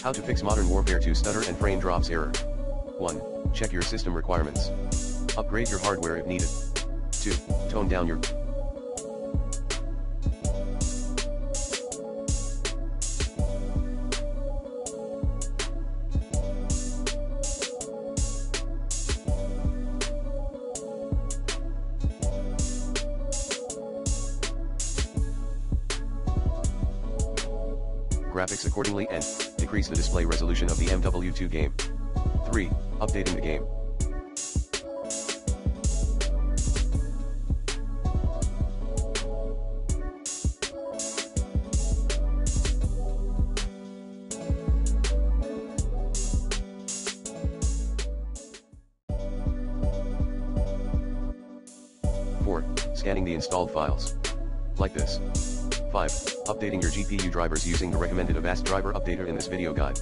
How to fix Modern Warfare 2 stutter and frame drops error. 1. Check your system requirements. Upgrade your hardware if needed. 2. Tone down your graphics accordingly and decrease the display resolution of the MW2 game. 3. Updating the game. Four. Scanning the installed files. Like this. 5. Updating your GPU drivers using the recommended Avast driver updater in this video guide.